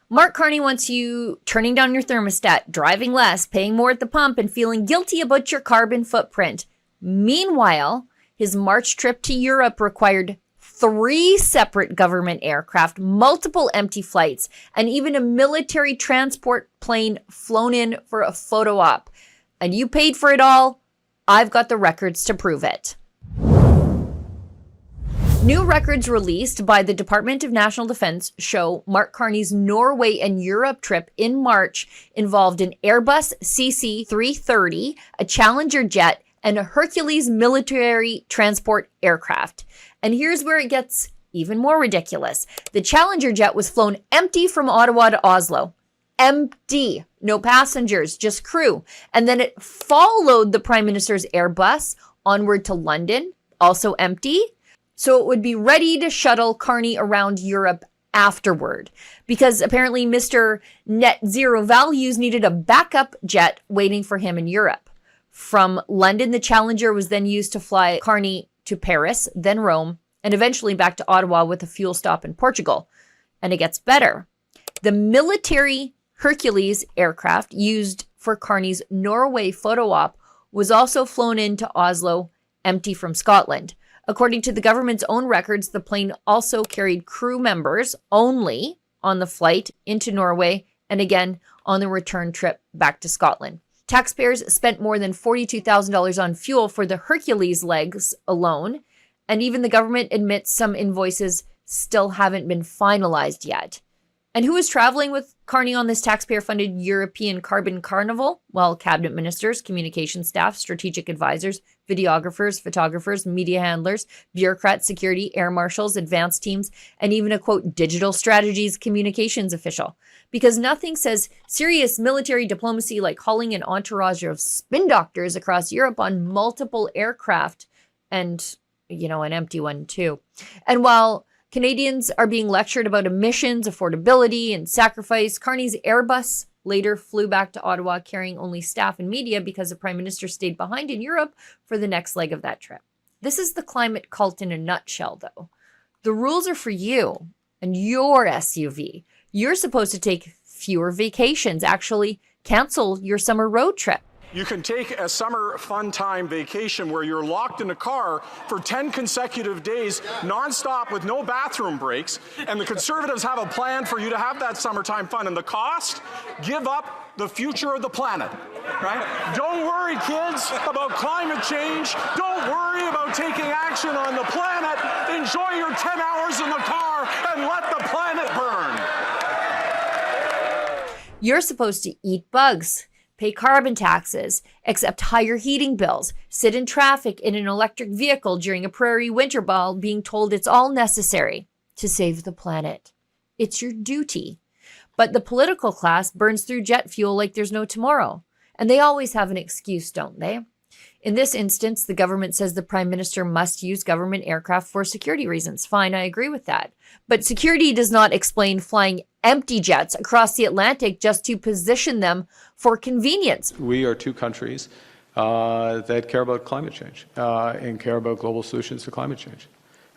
Mark Carney wants you turning down your thermostat, driving less, paying more at the pump, and feeling guilty about your carbon footprint. Meanwhile, his March trip to Europe required 3 separate government aircraft, multiple empty flights, and even a military transport plane flown in for a photo op. And you paid for it all. I've got the records to prove it. New records released by the Department of National Defense show Mark Carney's Norway and Europe trip in March involved an Airbus CC-330, a Challenger jet, and a Hercules military transport aircraft. And here's where it gets even more ridiculous. The Challenger jet was flown empty from Ottawa to Oslo. Empty. No passengers, just crew. And then it followed the Prime Minister's Airbus onward to London, also empty. So it would be ready to shuttle Carney around Europe afterward, because apparently Mr. Net Zero Values needed a backup jet waiting for him in Europe. From London, the Challenger was then used to fly Carney to Paris, then Rome, and eventually back to Ottawa with a fuel stop in Portugal. And it gets better. The military Hercules aircraft used for Carney's Norway photo op was also flown into Oslo empty from Scotland. According to the government's own records, the plane also carried crew members only on the flight into Norway and again on the return trip back to Scotland. Taxpayers spent more than $42,000 on fuel for the Hercules legs alone, and even the government admits some invoices still haven't been finalized yet. And who is traveling with Carney on this taxpayer-funded European carbon carnival? Well, cabinet ministers, communication staff, strategic advisors, videographers, photographers, media handlers, bureaucrats, security, air marshals, advanced teams, and even a, quote, digital strategies communications official. Because nothing says serious military diplomacy like hauling an entourage of spin doctors across Europe on multiple aircraft and, an empty one too. And while Canadians are being lectured about emissions, affordability, and sacrifice, Carney's Airbus later flew back to Ottawa carrying only staff and media because the Prime Minister stayed behind in Europe for the next leg of that trip. This is the climate cult in a nutshell, though. The rules are for you and your SUV. You're supposed to take fewer vacations, actually cancel your summer road trip. You can take a summer fun time vacation where you're locked in a car for 10 consecutive days, nonstop with no bathroom breaks, and the Conservatives have a plan for you to have that summertime fun. And the cost? Give up the future of the planet, right? Don't worry, kids, about climate change. Don't worry about taking action on the planet. Enjoy your 10 hours in the car and let the planet burn. You're supposed to eat bugs, pay carbon taxes, accept higher heating bills, sit in traffic in an electric vehicle during a prairie winter while being told it's all necessary to save the planet. It's your duty. But the political class burns through jet fuel like there's no tomorrow. And they always have an excuse, don't they? In this instance, the government says the Prime Minister must use government aircraft for security reasons. Fine, I agree with that. But security does not explain flying empty jets across the Atlantic just to position them for convenience. We are two countries that care about climate change and care about global solutions to climate change.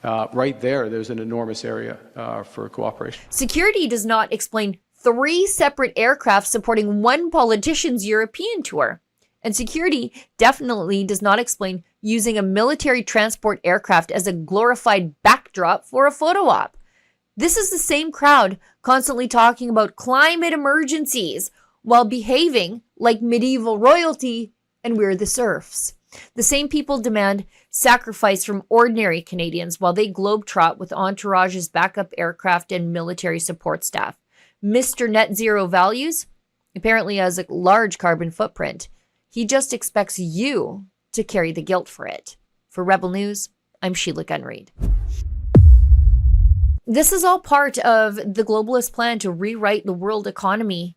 Right there's an enormous area for cooperation. Security does not explain 3 separate aircraft supporting one politician's European tour. And security definitely does not explain using a military transport aircraft as a glorified backdrop for a photo op. This is the same crowd constantly talking about climate emergencies while behaving like medieval royalty and we're the serfs. The same people demand sacrifice from ordinary Canadians while they globetrot with entourages, backup aircraft, and military support staff. Mr. Net Zero Values apparently has a large carbon footprint. He just expects you to carry the guilt for it. For Rebel News, I'm Sheila Gunn-Reid. This is all part of the globalist plan to rewrite the world economy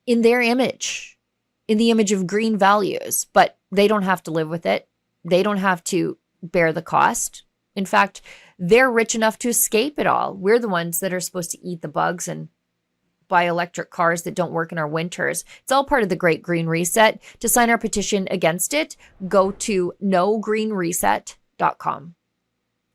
in their image, in the image of green values. But they don't have to live with it. They don't have to bear the cost. In fact, they're rich enough to escape it all. We're the ones that are supposed to eat the bugs and buy electric cars that don't work in our winters. It's all part of the Great Green Reset. To sign our petition against it, go to nogreenreset.com.